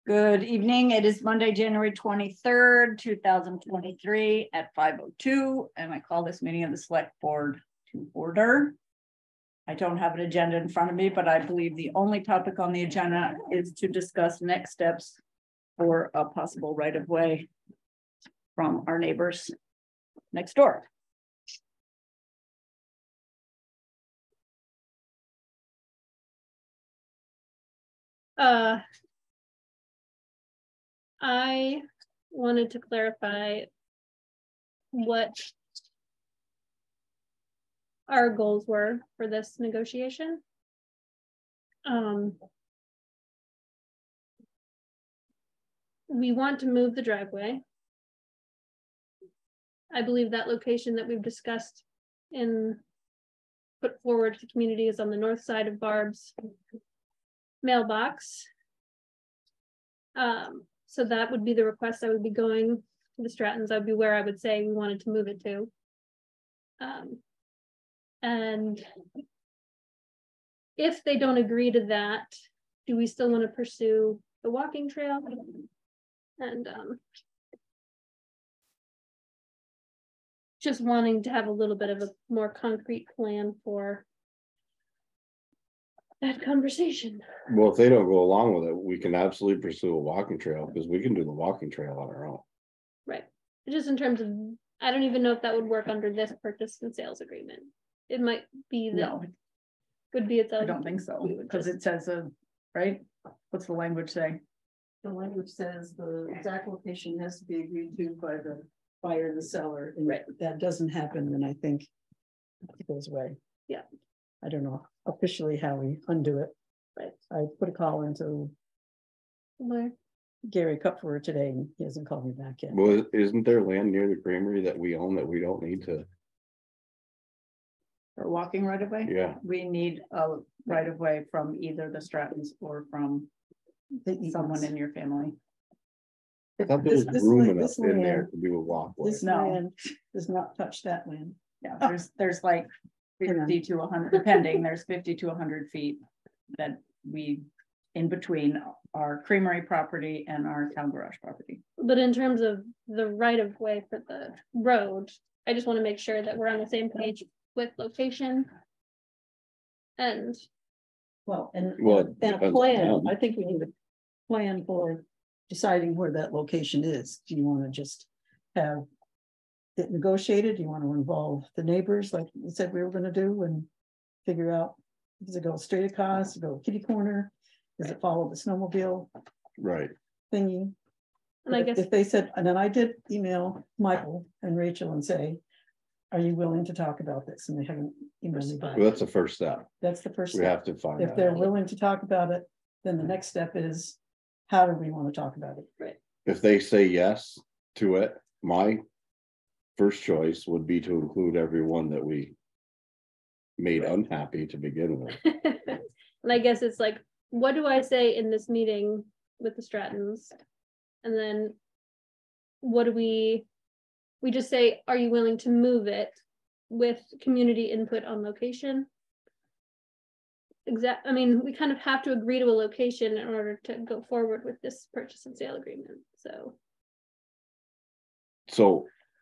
Good evening. It is Monday, January 23rd, 2023 at 5:02, and I call this meeting of the Select Board to order. I don't have an agenda in front of me, but I believe the only topic on the agenda is to discuss next steps for a possible right-of-way from our neighbors next door. I wanted to clarify what our goals were for this negotiation. We want to move the driveway. I believe that location that we've discussed and put forward to the community is on the north side of Barb's mailbox. So that would be the request I would be going to the Strattons. That would be where I would say we wanted to move it to. And if they don't agree to that, do we still want to pursue the walking trail? And just wanting to have a little bit of a more concrete plan for that conversation. Well, if they don't go along with it, we can absolutely pursue a walking trail because we can do the walking trail on our own. Right. Just in terms of, I don't even know if that would work under this purchase and sales agreement. It might be that. No, Could be its own. I don't think so, because it says, right? What's the language say? The language says the exact location has to be agreed to by the buyer and the seller. And right. If that doesn't happen, then I think it goes away. Yeah. I don't know officially how we undo it. Right. I put a call into Where? Gary Kupfer today and he hasn't called me back yet. Well, isn't there land near the creamery that we own that we don't need to? For walking right of way? Yeah. We need a right of way from either the Strattons or from someone in your family. I thought there was room enough in there to do a walkway. This No. land does not touch that land. Yeah, there's like 50 to 100, depending, there's 50 to 100 feet that we, in between our creamery property and our town garage property. But in terms of the right of way for the road, I just want to make sure that we're on the same page with location. And Well, and depends a on plan. them. I think we need a plan for deciding where that location is. Do you want to just have it negotiated? Do you want to involve the neighbors like we said we were going to do and figure out, does it go straight across, does it go kitty corner? Does it follow the snowmobile Right. thingy? I guess If they said, and then I did email Michael and Rachel and say, are you willing to talk about this? And they haven't emailed me back. Well, that's the first step. That's the first We step. have to find If out. they're willing to talk about it, then the next step is, how do we want to talk about it? right. If they say yes to it, my first choice would be to include everyone that we made unhappy to begin with. And I guess it's like, what do I say in this meeting with the Strattons? And then what do we just say, are you willing to move it with community input on location? I mean, we kind of have to agree to a location in order to go forward with this purchase and sale agreement. So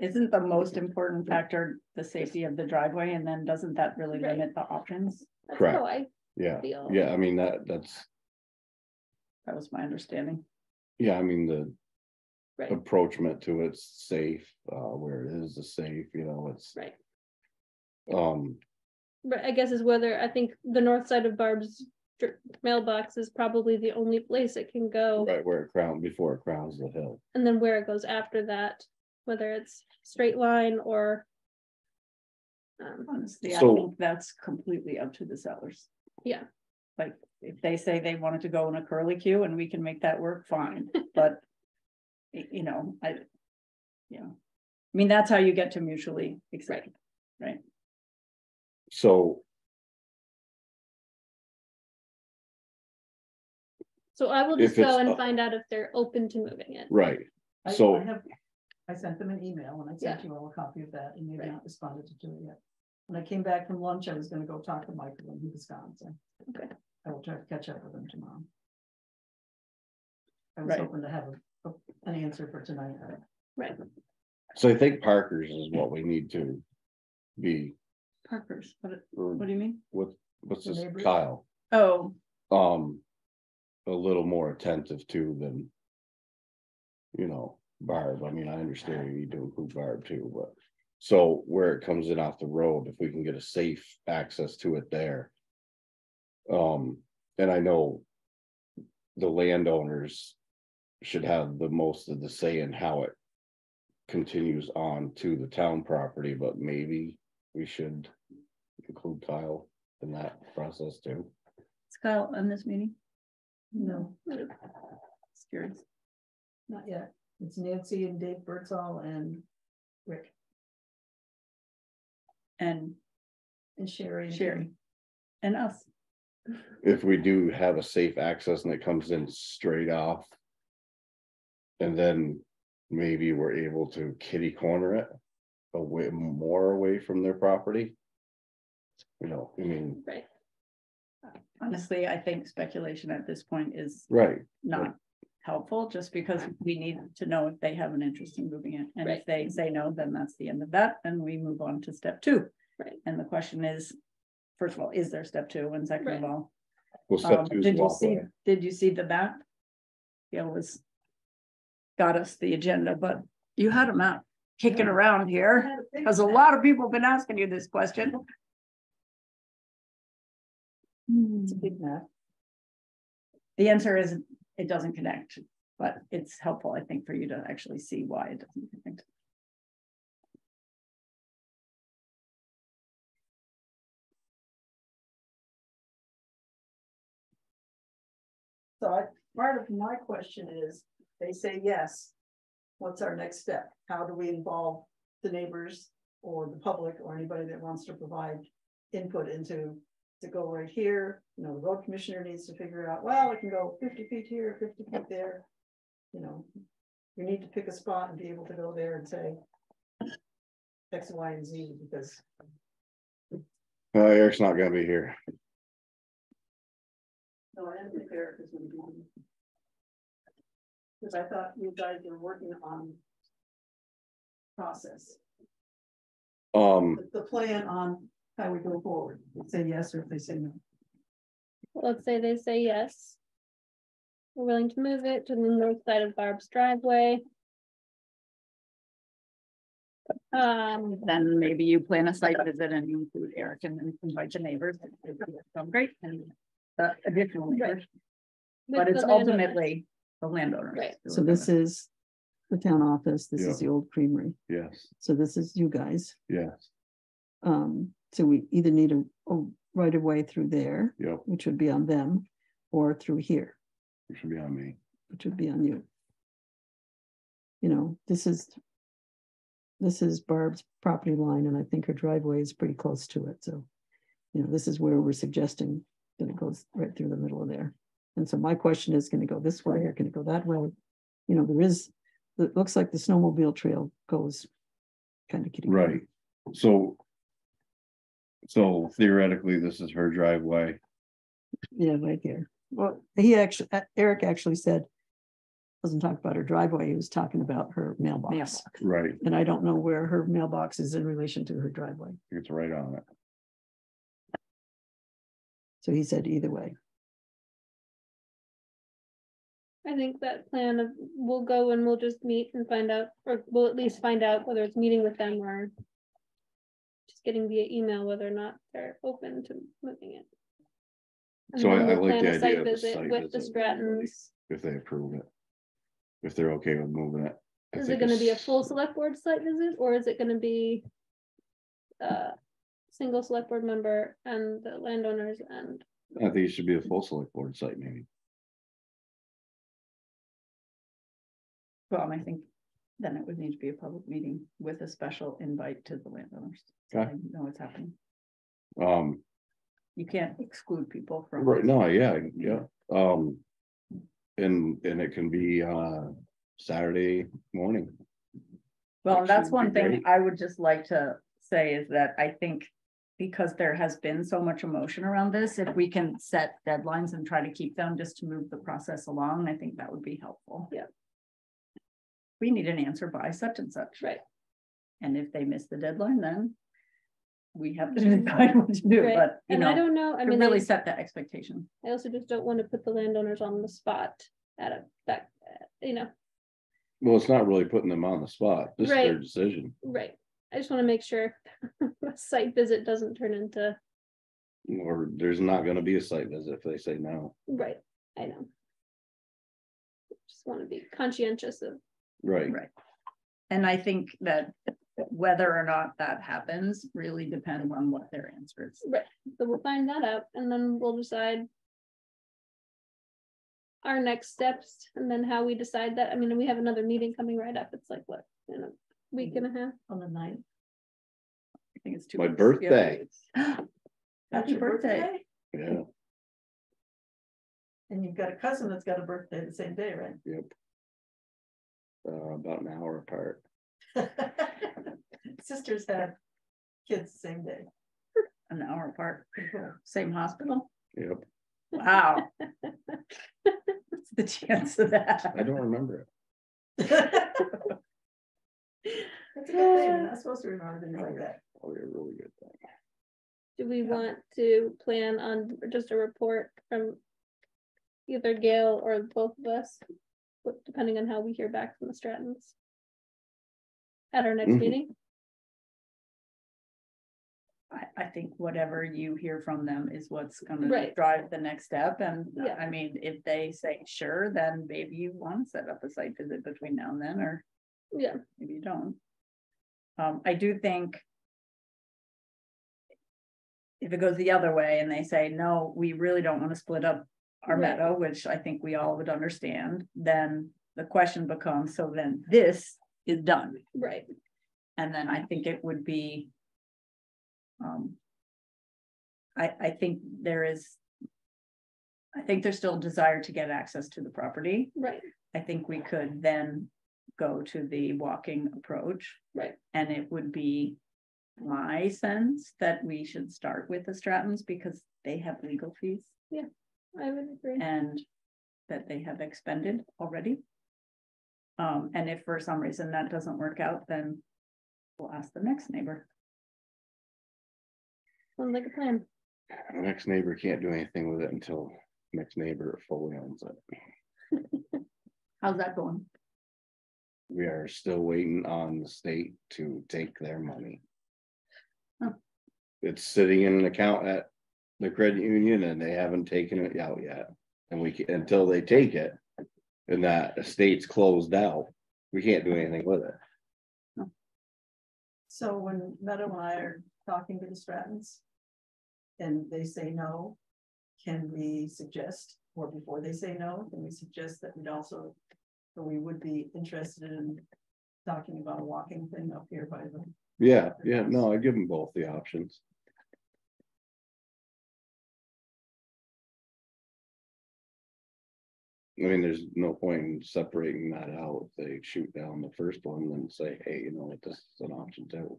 Isn't the most important factor the safety of the driveway, and then doesn't that really Right. limit the options? That's Correct. how I yeah, feel. yeah. I mean that's That was my understanding. yeah. I mean the Right. approachment to it's safe. Where it is the safe. You know, it's Right. But I guess is whether I think the north side of Barb's mailbox is probably the only place it can go. right where it before it crowns the hill. And then where it goes after that, whether it's straight line or Honestly, So- I think that's completely up to the sellers. yeah. Like, if they say they wanted to go in a curly Q and we can make that work, fine, but you know, I mean, that's how you get to mutually accept, right? So So I will If just go it's, and find out if they're open to moving it. right. I So sent them an email and I sent Yeah. you all a copy of that and they've Right. not responded to it yet. When I came back from lunch, I was gonna go talk to Michael and he was gone, so. Okay. I will try to catch up with him tomorrow. I was Right. hoping to have an answer for tonight. Right. So I think Parker's is what we need to be, Parker's, or what do you mean? what's The this, neighbors? Kyle? Oh, A little more attentive to than, you know, Barb. I mean, I understand you need to include Barb too, but so where it comes in off the road, if we can get a safe access to it there. And I know the landowners should have the most of the say in how it continues on to the town property, but maybe we should include Kyle in that process too. is Kyle on this meeting? No, Just curious. not yet. It's Nancy and Dave Birdsall and Rick And and Sherry. Sherry. And us. If we do have a safe access and it comes in straight off. And then maybe we're able to kitty corner it away, more away from their property. You know, I mean, Right. Honestly, I think speculation at this point is right, not helpful, just because we need to know if they have an interest in moving it. And if Right. they say no, then that's the end of that, and we move on to step 2. Right. And the question is, first of all, is there step 2? And second of Right. all, well, step 2 is did you see, walkway. did you see the map? Yeah, was got us the agenda, but you had a map kicking around here, because a lot of people have been asking you this question. It's a big map. The answer is it doesn't connect, but it's helpful, I think, for you to actually see why it doesn't connect. So part of my question is, they say yes. What's our next step? How do we involve the neighbors or the public or anybody that wants to provide input into to go right here? You know, the road commissioner needs to figure out, well, it can go 50 feet here, 50 feet there. You know, we need to pick a spot and be able to go there and say X, Y, and Z, because Eric's not gonna be here. no, I didn't think Eric was gonna be. Because I thought you guys were working on process, the plan on how we go forward. They say yes, or if they say no. Let's say they say yes. We're willing to move it to the north side of Barb's driveway. Then maybe you plan a site visit and you include Eric and then invite the neighbors. Great, and the additional neighbors, but with it's the landowner. ultimately the landowners. Right. who are So this gonna- is the town office, this Yeah. is the old creamery, Yes, so this is you guys. yes, So we either need a right of way through there, yep, which would be on them, or through here, it should be on me. which would be on you. You know, this is Barb's property line, and I think her driveway is pretty close to it, so. You know, this is where we're suggesting that it goes right through the middle of there. And so my question is, can it go this way or can it go that way? You know, it looks like the snowmobile trail goes kind of kitty. Right, so theoretically, this is her driveway. Yeah, right here. Well, Eric actually said, wasn't talking about her driveway, he was talking about her mailbox. Mailbox. Right, And I don't know where her mailbox is in relation to her driveway. it's right on it. So he said either way. I think that plan of, we'll go and we'll just meet and find out, or we'll at least find out whether it's meeting with them or just getting via email whether or not they're open to moving it. And So then I we'll like plan the a idea site of the visit site with the visit, Strattons. if they approve it. If they're okay with moving it. I Is think it gonna be a it's- full select board site visit, or is it gonna be a single select board member and the landowners and, I think it should be a full select board site meeting. Well, and I think then it would need to be a public meeting with a special invite to the landowners. So Okay. I know it's happening. You You can't exclude people from. right, no, yeah, and it can be Saturday morning. Well, and that's Actually, one would be thing great. I would just like to say is that I think because there has been so much emotion around this, if we can set deadlines and try to keep them just to move the process along, I think that would be helpful. Yeah. We need an answer by such and such. Right. And if they miss the deadline, then we have to decide what to do, Right. but you And know, I don't know, I to mean, really set that expectation. I also just don't want to put the landowners on the spot at a, that, you know, Well, it's not really putting them on the spot. This is their Right. decision. right. I just want to make sure a site visit doesn't turn into, Or there's not gonna be a site visit if they say no. right, I know. Just want to be conscientious of, Right. Right. And I think that whether or not that happens really depends on what their answer is. right, so we'll find that out and then we'll decide our next steps and then how we decide that. I mean, we have another meeting coming right up. It's like, what, in a week and a half? On the 9th. I think it's 2 My weeks. birthday. Yeah. Happy your birthday. Yeah, And you've got a cousin that's got a birthday the same day, right? yep. About an hour apart. Sisters had kids the same day. An hour apart. Same hospital. Yep. Wow. What's the chance of that? I don't remember it. That's a good thing. You're not supposed to remember things like that. Probably a really good thing. Do we want to plan on just a report from either Gail or both of us, depending on how we hear back from the Strattons at our next Mhm. meeting? I think whatever you hear from them is what's gonna Right. drive the next step. And Yeah. I mean, if they say sure, then maybe you want to set up a site visit between now and then, or Yeah, maybe you don't. I do think if it goes the other way and they say, no, we really don't want to split up our Right. meadow, which I think we all would understand, then the question becomes, so then this is done. right, And then I think it would be. I think there's still a desire to get access to the property. right, I think we could then go to the walking approach. right, And it would be my sense that we should start with the Strattons because they have legal fees I would agree. and that they have expended already. And if for some reason that doesn't work out, then we'll ask the next neighbor. Sounds like a plan. The next neighbor can't do anything with it until next neighbor fully owns it. How's that going? We are still waiting on the state to take their money. Huh. It's sitting in an account at the credit union and they haven't taken it out yet. And until they take it and that estate's closed out, we can't do anything with it. So when Meadow and I are talking to the Strattons and they say no, can we suggest, or before they say no, can we suggest that we'd also, or we would be interested in talking about a walking thing up here by the. Yeah, no, I give them both the options. I mean, there's no point in separating that out. If they shoot down the first one, then say, hey, you know, this is an option too.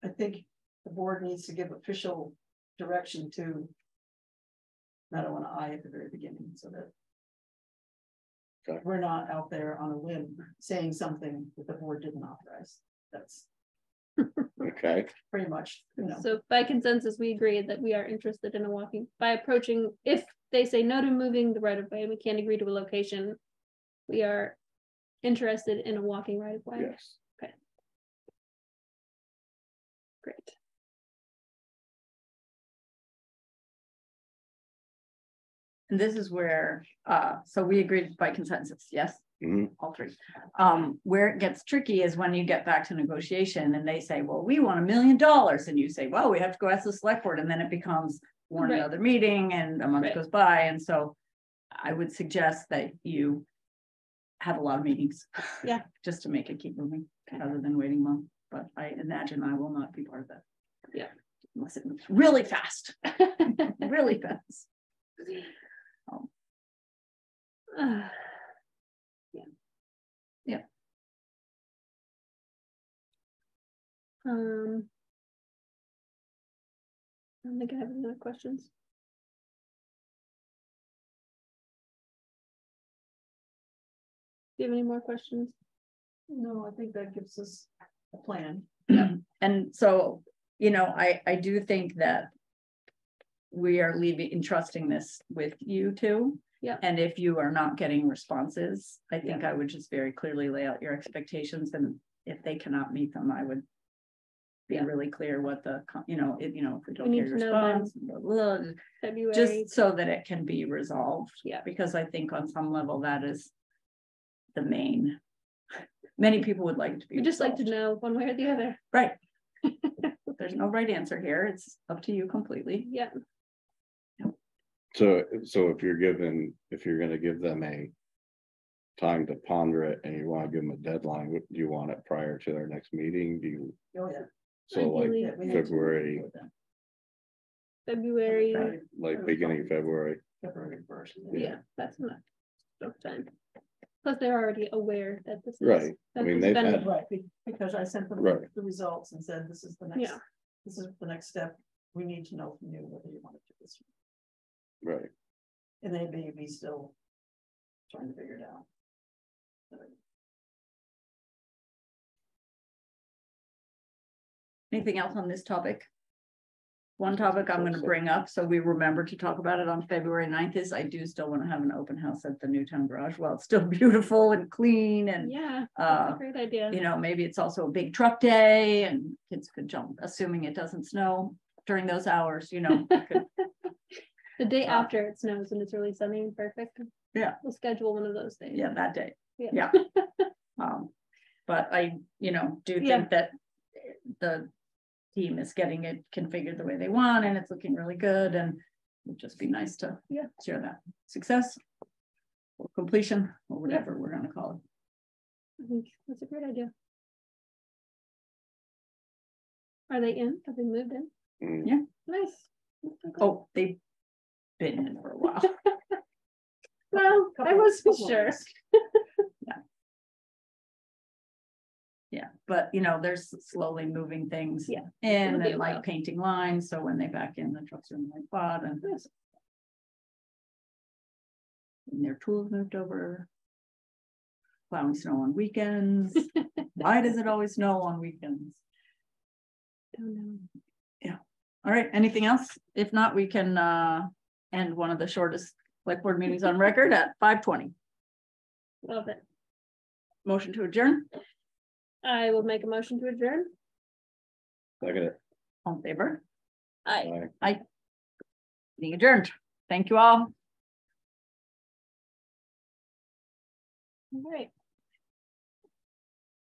I think the board needs to give official direction to Meadow and I at the very beginning, so that Okay. we're not out there on a limb saying something that the board didn't authorize. That's Okay, pretty much, you know. So by consensus, we agree that we are interested in a walking, by approaching, if they say no to moving the right of way, we can't agree to a location. We are interested in a walking right of way. yes. Great. And this is where, so we agreed by consensus, yes? Mhm. All three. Where it gets tricky is when you get back to negotiation and they say, well, we want $1 million. And you say, well, we have to go ask the select board, and then it becomes warn Right. another meeting and a month Right. goes by. And so I would suggest that you have a lot of meetings. Yeah. Just to make it keep moving rather than waiting a month. But I imagine I will not be part of that. Yeah. Unless it moves really fast, really fast. Ah, I don't think I have any other questions. Do you have any more questions? No, I think that gives us a plan. And so, you know, I do think that we are entrusting this with you two. Yeah. And if you are not getting responses, I think I would just very clearly lay out your expectations, and if they cannot meet them, I would be really clear what the, you know, if we don't We get a need to know by response, blah, blah, blah, February. just so that it can be resolved. Yeah. Because I think on some level that is the main, many people would like to be. We just like to resolved. know one way or the other. Right. There's no right answer here. It's up to you completely. Yeah. So if you're gonna give them a time to ponder it and you want to give them a deadline, do you want it prior to their next meeting? Do you, Oh, yeah. so like Ideally. Yeah, we need to February, with them. February. like beginning of February? February 1st. Yeah, that's enough time. Plus, they're already aware that this is Right. I mean, they've had- Right, because I sent them Right. the results and said, this is the next, Yeah. this is the next step. We need to know from you whether you want to do this. Right. And they may be still trying to figure it out. Anything else on this topic? One topic I'm going to bring up, so we remember to talk about it on February 9th, is I do still want to have an open house at the Newtown Garage. Well, it's still beautiful and clean, and Yeah, that's a great idea. you know, maybe it's also a big truck day and kids could jump, assuming it doesn't snow during those hours, you know. The day after it snows and it's really sunny and perfect. Yeah. We'll schedule one of those days. Yeah, that day. Yeah. But I, you know, do Yeah. think that the team is getting it configured the way they want, and it's looking really good, and it would just be nice to share that success or completion or whatever we're gonna call it. I think that's a great idea. Are they in? Have they moved in? Yeah. Nice. Oh, they've been in for a while. Well, I wasn't sure. Yeah, but you know, there's slowly moving things Yeah, in it'll be a and like while. painting lines, so when they back in, the trucks are in the right spot, and their tools moved over. Plowing snow on weekends. Why does it always snow on weekends? Don't know. All right, anything else? If not, we can end one of the shortest select board meetings on record at 5:20. Love it. Motion to adjourn. I will make a motion to adjourn. Look at it. All in favor? Aye. Bye. Meeting adjourned. Thank you all. All right.